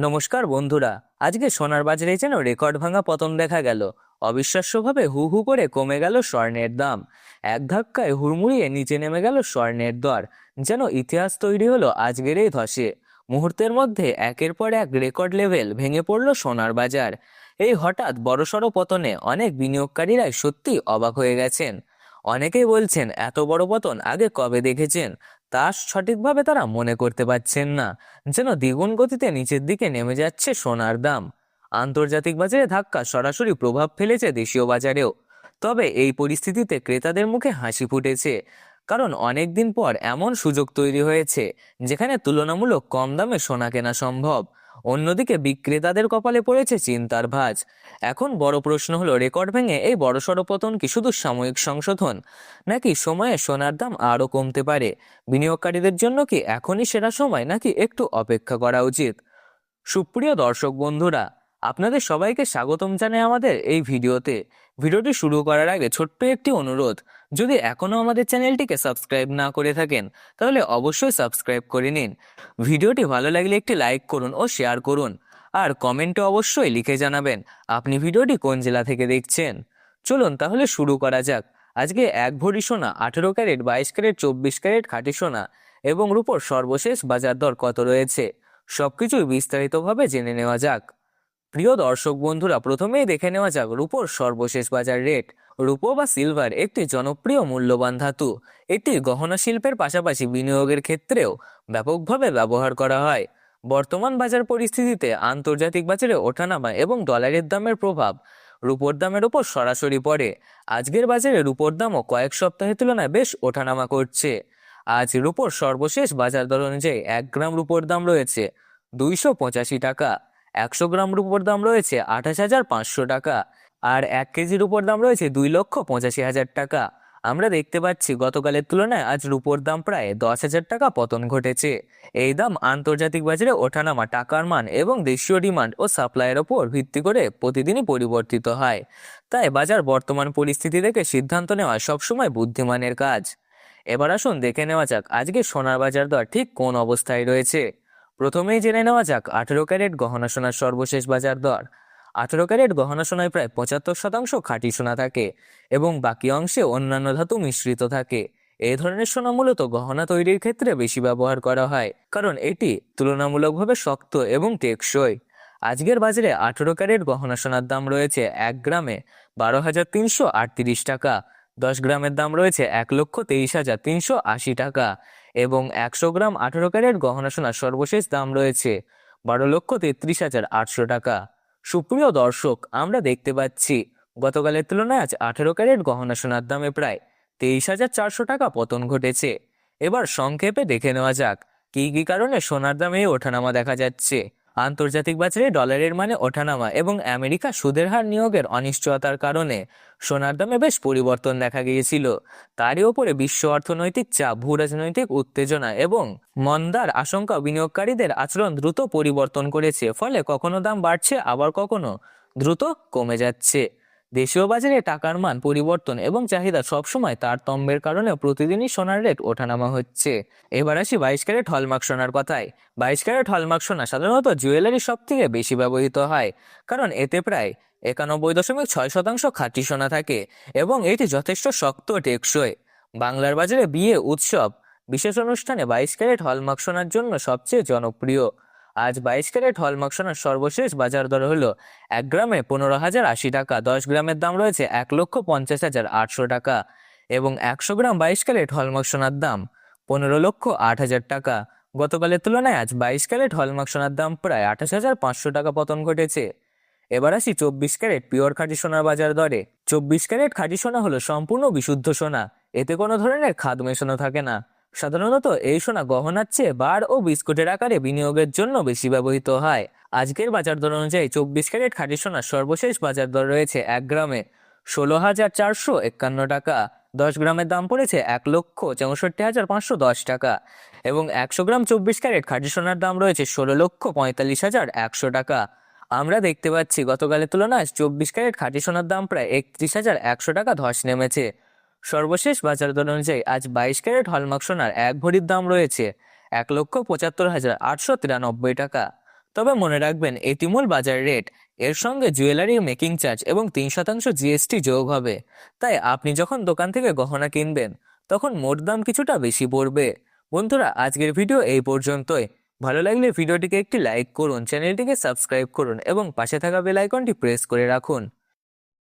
নমস্কার বন্ধুরা। আজকে সোনার বাজারে যেন রেকর্ড ভাঙা পতন দেখা গেল। অবিশ্বাস্যভাবে হু হু করে কমে গেল স্বর্ণের দাম। এক ধাক্কায় হুড়মুড়িয়ে নিচে নেমে গেল স্বর্ণের দর। যেন ইতিহাস তৈরি হলো আজকের এই ধসে। মুহূর্তের মধ্যে একের পর এক রেকর্ড লেভেল ভেঙে পড়ল সোনার বাজার। এই হঠাৎ বড়সড় পতনে অনেক বিনিয়োগকারীরাই সত্যি অবাক হয়ে গেছেন। অনেকেই বলছেন এত বড় পতন আগে কবে দেখেছেন তা সঠিকভাবে তারা মনে করতে পারছেন না। যেন দ্বিগুণ গতিতে নিচের দিকে নেমে যাচ্ছে সোনার দাম। আন্তর্জাতিক বাজারে ধাক্কা সরাসরি প্রভাব ফেলেছে দেশীয় বাজারেও। তবে এই পরিস্থিতিতে ক্রেতাদের মুখে হাসি ফুটেছে, কারণ অনেক দিন পর এমন সুযোগ তৈরি হয়েছে যেখানে তুলনামূলক কম দামে সোনা কেনা সম্ভব। অন্যদিকে বিক্রেতাদের কপালে পড়েছে চিন্তার ভাঁজ। এখন বড় প্রশ্ন হলো, রেকর্ড ভেঙে এই বড়সড় পতন কি শুধু সাময়িক সংশোধন, নাকি সময়ে সোনার দাম আরও কমতে পারে? বিনিয়োগকারীদের জন্য কি এখনই সেরা সময়, নাকি একটু অপেক্ষা করা উচিত? সুপ্রিয় দর্শক বন্ধুরা, আপনাদের সবাইকে স্বাগতম জানাই আমাদের এই ভিডিওতে। ভিডিওটি শুরু করার আগে ছোট্ট একটি অনুরোধ, যদি এখনও আমাদের চ্যানেলটিকে সাবস্ক্রাইব না করে থাকেন তাহলে অবশ্যই সাবস্ক্রাইব করে নিন। ভিডিওটি ভালো লাগলে একটি লাইক করুন ও শেয়ার করুন, আর কমেন্টে অবশ্যই লিখে জানাবেন আপনি ভিডিওটি কোন জেলা থেকে দেখছেন। চলুন তাহলে শুরু করা যাক। আজকে এক ভরি সোনা, 18 ক্যারেট, 22 ক্যারেট, 24 ক্যারেট খাঁটি সোনা এবং রূপোর সর্বশেষ বাজার দর কত রয়েছে, সবকিছুই বিস্তারিতভাবে জেনে নেওয়া যাক। প্রিয় দর্শক বন্ধুরা, প্রথমেই দেখে নেওয়া যাক রূপোর সর্বশেষ বাজার রেট। রূপো বা সিলভার একটি জনপ্রিয় মূল্যবান ধাতু। এটি গহনা শিল্পের পাশাপাশি বিনিয়োগের ক্ষেত্রেও ব্যাপকভাবে ব্যবহার করা হয়। বর্তমান বাজার পরিস্থিতিতে আন্তর্জাতিক বাজারে ওঠানামা এবং ডলারের দামের প্রভাব রূপোর দামের উপর সরাসরি পড়ে। আজকের বাজারে রূপোর দামও কয়েক সপ্তাহের তুলনায় বেশ ওঠানামা করছে। আজ রূপোর সর্বশেষ বাজার দর অনুযায়ী 1 গ্রাম রূপোর দাম রয়েছে 285 টাকা। 100 গ্রাম রূপোর দাম রয়েছে 28,500 টাকা। আর 1 কেজি রূপোর দাম রয়েছে 2,85,000 টাকা। আমরা দেখতে পাচ্ছি গতকালের তুলনায় আজ রূপোর দাম প্রায় 10,000 টাকা পতন ঘটেছে। এই দাম আন্তর্জাতিক বাজারে ওঠানামা, টাকার মান এবং দেশীয় ডিমান্ড ও সাপ্লাইয়ের ওপর ভিত্তি করে প্রতিদিনই পরিবর্তিত হয়। তাই বাজার বর্তমান পরিস্থিতি দেখে সিদ্ধান্ত নেওয়া সবসময় বুদ্ধিমানের কাজ। এবার আসুন দেখে নেওয়া যাক আজকে সোনার বাজার দর ঠিক কোন অবস্থায় রয়েছে। প্রথমেই জেনে নেওয়া যাক 18 ক্যারেট গহনা সোনার সর্বশেষ বাজার দর। 18 ক্যারেট গহনা সোনায় প্রায় 75% খাঁটি সোনা থাকে এবং বাকি অংশে অন্যান্য ধাতু মিশ্রিত থাকে। এই ধরনের সোনা মূলত গহনা তৈরির ক্ষেত্রে বেশি ব্যবহার করা হয়, কারণ এটি তুলনামূলকভাবে শক্ত এবং টেকসই। আজকের বাজারে 18 ক্যারেট গহনা সোনার দাম রয়েছে 1 গ্রামে 12,338 টাকা। 10 গ্রামের দাম রয়েছে 1,23,380 টাকা এবং 100 গ্রাম 18 ক্যারেট গহনা সোনার সর্বশেষ দাম রয়েছে 12,33,800 টাকা। সুপ্রিয় দর্শক, আমরা দেখতে পাচ্ছি গতকালের তুলনায় আজ 18 ক্যারেট গহনা সোনার দামে প্রায় 23,400 টাকা পতন ঘটেছে। এবার সংক্ষেপে দেখে নেওয়া যাক কি কি কারণে সোনার দামে এই ওঠানামা দেখা যাচ্ছে। আন্তর্জাতিক বাজারে ডলারের মানে ওঠানামা এবং আমেরিকা সুদের হার নিয়োগের অনিশ্চয়তার কারণে সোনার দামে বেশ পরিবর্তন দেখা গিয়েছিল। তারই ওপরে বিশ্ব অর্থনৈতিক চাপ, ভূ রাজনৈতিক উত্তেজনা এবং মন্দার আশঙ্কা বিনিয়োগকারীদের আচরণ দ্রুত পরিবর্তন করেছে। ফলে কখনো দাম বাড়ছে, আবার কখনো দ্রুত কমে যাচ্ছে। দেশীয় বাজারে টাকার মান পরিবর্তন এবং চাহিদা সবসময় তারতম্যের কারণে প্রতিদিনই সোনার রেট ওঠানামা হচ্ছে। এবার আসি 22 ক্যারেট হলমার্ক সোনার কথায়। 22 ক্যারেট হলমার্ক সোনা সাধারণত জুয়েলারি সব থেকে বেশি ব্যবহৃত হয়, কারণ এতে প্রায় 91.6% খাঁটি সোনা থাকে এবং এটি যথেষ্ট শক্ত ও টেকসই। বাংলার বাজারে বিয়ে, উৎসব, বিশেষ অনুষ্ঠানে 22 ক্যারেট হলমার্ক সোনার জন্য সবচেয়ে জনপ্রিয়। আজ 22 ক্যারেট হলমার্ক সোনার সর্বশেষ বাজার দর হলো 1 গ্রামে 15,080 টাকা। 10 গ্রামের দাম রয়েছে 1,50,800 টাকা এবং 100 গ্রাম 22 ক্যারেট হলমার্ক সোনার দাম 15,08,000 টাকা। গতকালের তুলনায় আজ 22 ক্যারেট হলমার্ক সোনার দাম প্রায় 28,500 টাকা পতন ঘটেছে। এবার আসি 24 ক্যারেট পিওর খাঁটি সোনার বাজার দরে। 24 ক্যারেট খাঁটি সোনা হলো সম্পূর্ণ বিশুদ্ধ সোনা। এতে কোনো ধরনের খাদ মেশানো থাকে না। সাধারণত এই সোনা গহনার চেয়ে বার ও বিস্কুটের আকারে বিনিয়োগের জন্য বেশি ব্যবহৃত হয়। আজকের বাজার দর অনুযায়ী 24 ক্যারেট খাঁটি সোনার সর্বশেষ বাজার দর রয়েছে 1 গ্রামে 16,451 টাকা। 10 গ্রামের দাম পড়েছে 1,64,510 টাকা এবং 100 গ্রাম 24 ক্যারেট খাঁটি সোনার দাম রয়েছে 16,45,100 টাকা। আমরা দেখতে পাচ্ছি গতকালের তুলনায় 24 ক্যারেট খাঁটি সোনার দাম প্রায় 31,100 টাকা ধস নেমেছে। সর্বশেষ বাজার দর অনুযায়ী আজ 22 ক্যারেট হলমার্ক সোনার 1 ভরির দাম রয়েছে 1,75,893 টাকা। তবে মনে রাখবেন এটি মূল বাজার রেট, এর সঙ্গে জুয়েলারি মেকিং চার্জ এবং 3% জিএসটি যোগ হবে। তাই আপনি যখন দোকান থেকে গহনা কিনবেন তখন মোট দাম কিছুটা বেশি পড়বে। বন্ধুরা, আজকের ভিডিও এই পর্যন্তই। ভালো লাগলে ভিডিওটিকে একটি লাইক করুন, চ্যানেলটিকে সাবস্ক্রাইব করুন এবং পাশে থাকা বেল আইকনটি প্রেস করে রাখুন।